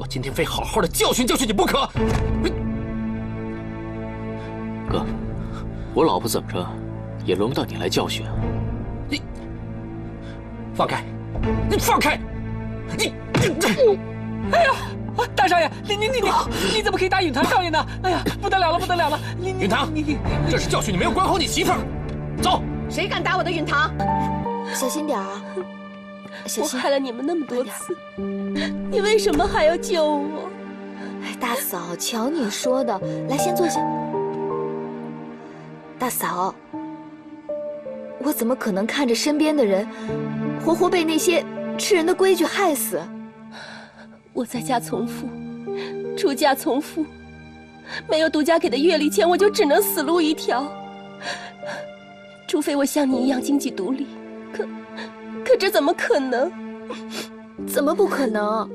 我今天非好好的教训教训你不可。哥，我老婆怎么着，也轮不到你来教训啊！你放开！你放开！你！哎呀！ 大少爷，你怎么可以打允堂少爷呢？哎呀，不得了了，不得了了！允堂，这是教训你没有管好你媳妇儿。走！谁敢打我的允堂？小心点啊！小心！我害了你们那么多次，你为什么还要救我？哎，大嫂，瞧你说的，来，先坐下。大嫂，我怎么可能看着身边的人活活被那些吃人的规矩害死？ 我在家从父，出嫁从夫，没有独家给的月例钱，我就只能死路一条。除非我像你一样经济独立，可这怎么可能？怎么不可能？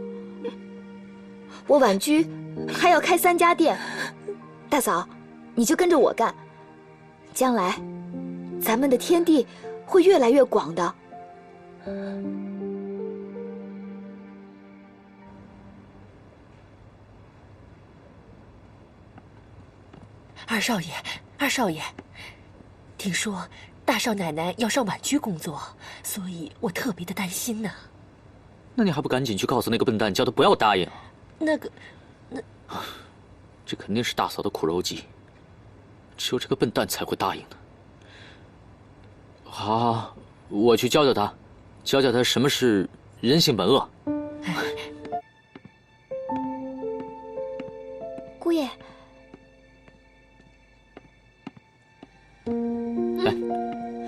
我婉居还要开3家店，大嫂，你就跟着我干，将来咱们的天地会越来越广的。 二少爷，二少爷，听说大少奶奶要上婉居工作，所以我特别的担心呢。那你还不赶紧去告诉那个笨蛋，叫他不要答应？这肯定是大嫂的苦肉计，只有这个笨蛋才会答应的。好，我去教教他，教教他什么是人性本恶。姑爷。 来，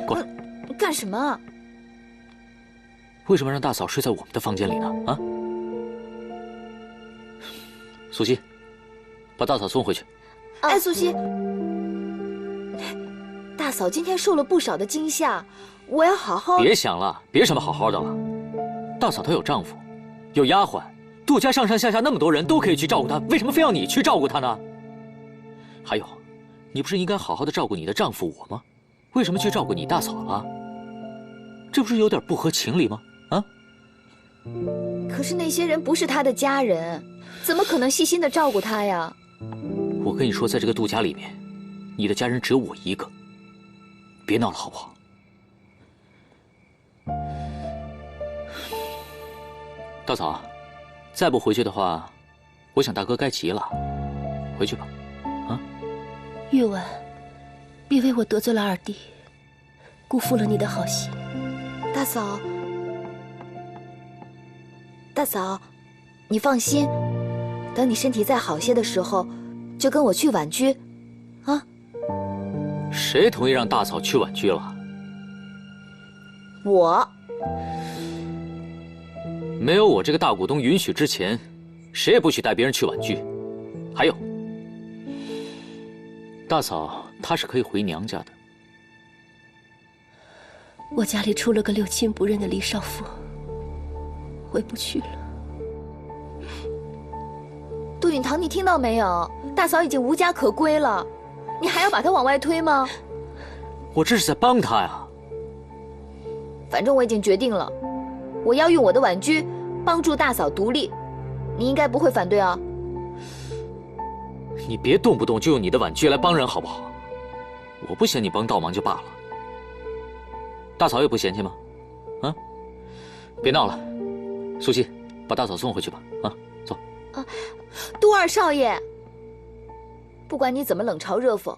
过来。干什么？为什么让大嫂睡在我们的房间里呢？啊，苏西，把大嫂送回去。哎，苏西，大嫂今天受了不少的惊吓，我要好好……别想了，别什么好好的了。大嫂她有丈夫，有丫鬟，杜家上上下下那么多人都可以去照顾她，为什么非要你去照顾她呢？还有。 你不是应该好好的照顾你的丈夫我吗？为什么去照顾你大嫂了？这不是有点不合情理吗？啊！可是那些人不是他的家人，怎么可能细心的照顾他呀？我跟你说，在这个杜家里面，你的家人只有我一个。别闹了，好不好？大嫂，再不回去的话，我想大哥该急了。回去吧。 玉婉，别为我得罪了二弟，辜负了你的好心。大嫂，大嫂，你放心，等你身体再好些的时候，就跟我去婉居，啊？谁同意让大嫂去婉居了？我。没有我这个大股东允许之前，谁也不许带别人去婉居。还有。 大嫂，她是可以回娘家的。我家里出了个6亲不认的李少妇，回不去了。杜允堂，你听到没有？大嫂已经无家可归了，你还要把她往外推吗？我这是在帮她呀。反正我已经决定了，我要用我的婉居帮助大嫂独立，你应该不会反对啊。 你别动不动就用你的婉居来帮人好不好？我不嫌你帮倒忙就罢了，大嫂也不嫌弃吗？啊，别闹了，苏西，把大嫂送回去吧。啊，走。啊，杜二少爷，不管你怎么冷嘲热讽，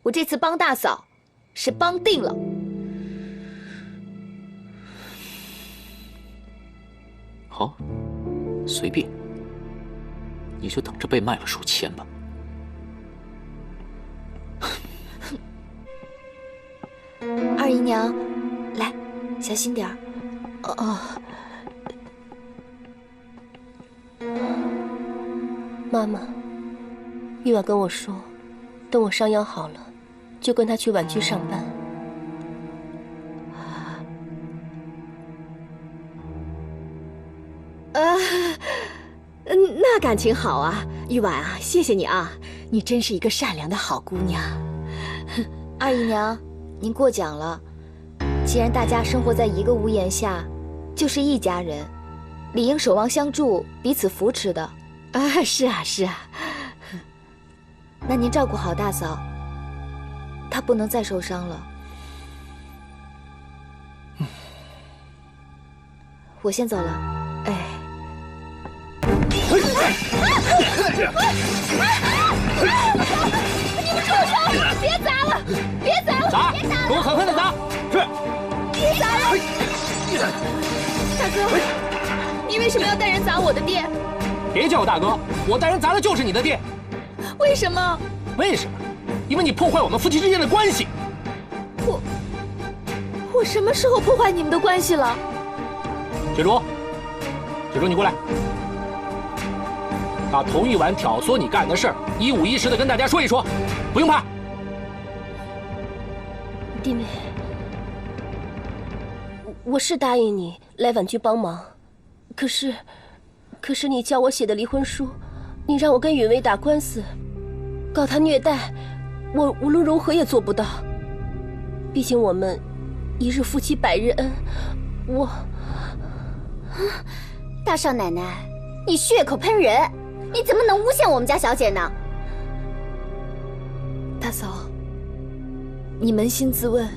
我这次帮大嫂是帮定了。好，随便，你就等着被卖了数钱吧。 二姨娘，来，小心点儿。妈妈，玉婉跟我说，等我伤养好了，就跟她去婉居上班。那感情好啊，玉婉啊，谢谢你啊，你真是一个善良的好姑娘。二姨娘，您过奖了。既然大家生活在一个屋檐下，就是一家人，理应守望相助，彼此扶持的。啊，是啊，是啊。那您照顾好大嫂，她不能再受伤了。我先走了。哎，你们住手！别砸了！别砸了！砸！给我狠狠的砸！是。别砸了！大哥，你为什么要带人砸我的店？别叫我大哥，我带人砸的就是你的店。为什么？为什么？因为你破坏我们夫妻之间的关系。我什么时候破坏你们的关系了？雪竹，雪竹，你过来，把童玉婉挑唆你干的事儿一五一十的跟大家说一说，不用怕。弟妹，我是答应你来婉君帮忙，可是你叫我写的离婚书，你让我跟允薇打官司，告他虐待，我无论如何也做不到。毕竟我们一日夫妻百日恩，我。大少奶奶，你血口喷人，你怎么能诬陷我们家小姐呢？大嫂，你扪心自问，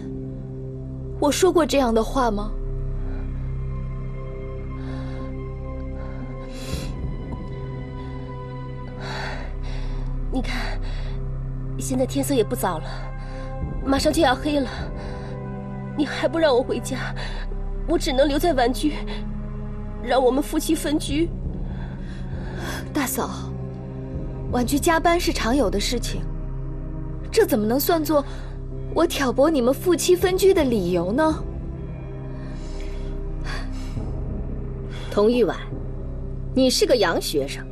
我说过这样的话吗？你看，现在天色也不早了，马上就要黑了，你还不让我回家，我只能留在婉居，让我们夫妻分居。大嫂，婉居加班是常有的事情，这怎么能算作我挑拨你们夫妻分居的理由呢？童玉婉，你是个洋学生，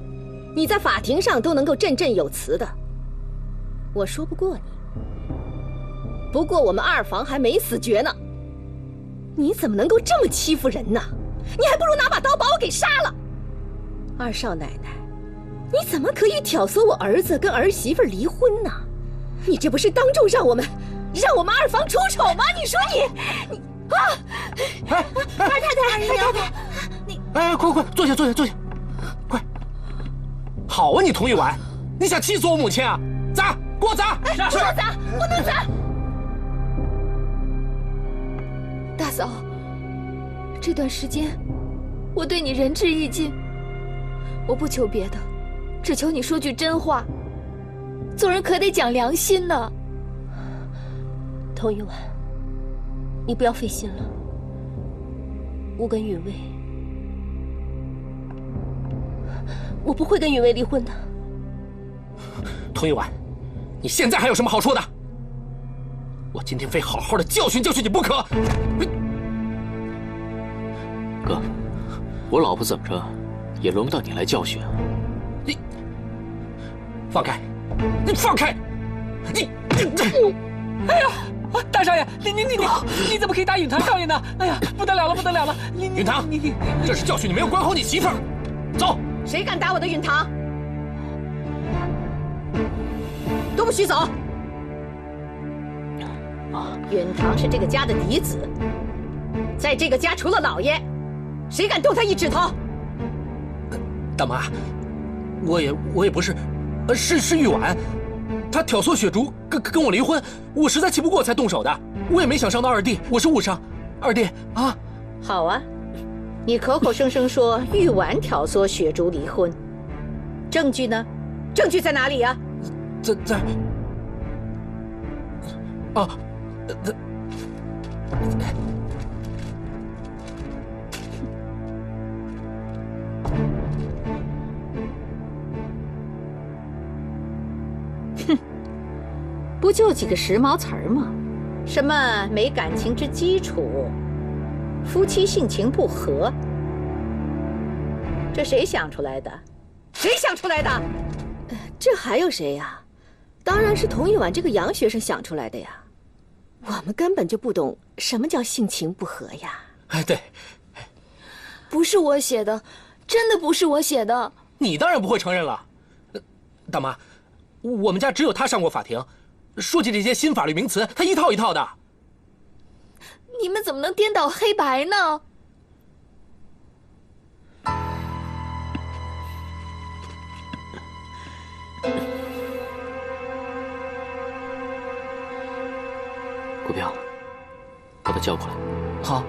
你在法庭上都能够振振有词的，我说不过你。不过我们二房还没死绝呢，你怎么能够这么欺负人呢？你还不如拿把刀把我给杀了！二少奶奶，你怎么可以挑唆我儿子跟儿媳妇离婚呢？你这不是当众让我们二房出丑吗？你说你啊！哎，二太太，二太太，你哎，快坐下，快！好啊，你童玉婉，你想气死我母亲啊？砸，给我砸！不能砸，不能砸！大嫂，这段时间我对你仁至义尽，我不求别的，只求你说句真话。做人可得讲良心呢。童玉婉，你不要费心了，我跟允薇，我不会跟允薇离婚的。童玉婉，你现在还有什么好说的？我今天非好好的教训教训你不可！哥，我老婆怎么着，也轮不到你来教训啊！你放开！你放开！你！哎呀！大少爷，你怎么可以打允堂少爷呢？哎呀，不得了了！允堂，这是教训你没有管好你媳妇儿。走！谁敢打我的允堂？都不许走！允堂是这个家的嫡子，在这个家除了老爷，谁敢动他一指头？大妈，我也不是，是玉婉，她挑唆雪竹跟我离婚，我实在气不过才动手的，我也没想伤到二弟，我是误伤，二弟啊。好啊，你口口声声说玉婉挑唆雪竹离婚，证据呢？证据在哪里呀？在啊，不就几个时髦词儿吗？什么没感情之基础，夫妻性情不合，这谁想出来的？谁想出来的？这还有谁呀？当然是童玉婉这个洋学生想出来的呀。我们根本就不懂什么叫性情不合呀。哎，对，不是我写的，真的不是我写的。你当然不会承认了。大妈，我们家只有他上过法庭，说起这些新法律名词，他一套一套的。你们怎么能颠倒黑白呢？顾彪，把他叫过来。好。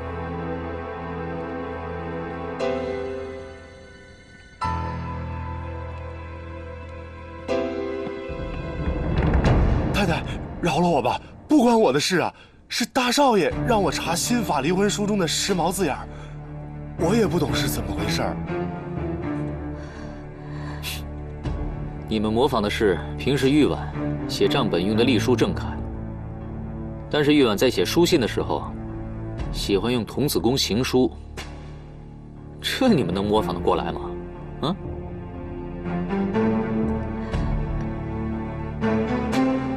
太太，饶了我吧，不关我的事啊，是大少爷让我查新法离婚书中的时髦字眼儿，我也不懂是怎么回事儿。你们模仿的是平时玉婉写账本用的隶书正楷，但是玉婉在写书信的时候，喜欢用童子功行书，这你们能模仿得过来吗？啊？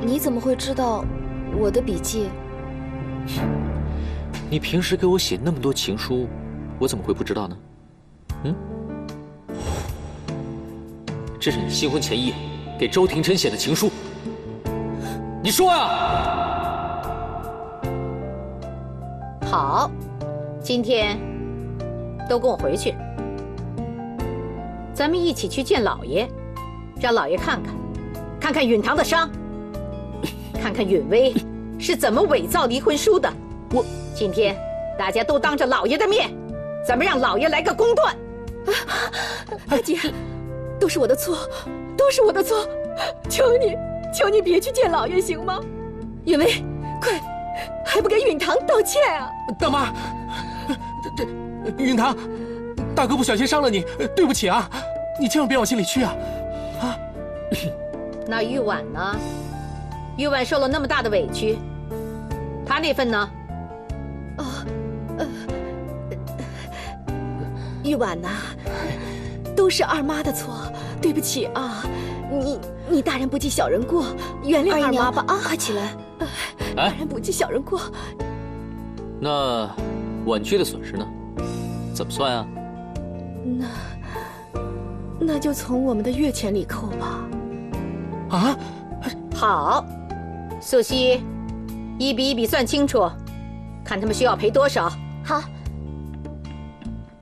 你怎么会知道我的笔记？你平时给我写那么多情书，我怎么会不知道呢？嗯？这是你新婚前夜给周廷琛写的情书，你说呀！好，今天都跟我回去，咱们一起去见老爷，让老爷看看，看看允堂的伤，看看允薇是怎么伪造离婚书的。今天大家都当着老爷的面，咱们让老爷来个公断。大姐，都是我的错，都是我的错，求你别去见老爷行吗？允薇，快，还不给允堂道歉啊！大妈，这允堂，大哥不小心伤了你，对不起啊，你千万别往心里去啊！啊，那玉婉呢？玉婉受了那么大的委屈，她那份呢？玉婉呐，都是二妈的错，对不起啊！你大人不计小人过，原谅二妈吧啊！快起来！大人不计小人过。那婉居的损失呢？怎么算啊？那就从我们的月钱里扣吧。啊？好，素汐，一笔一笔算清楚，看他们需要赔多少。好。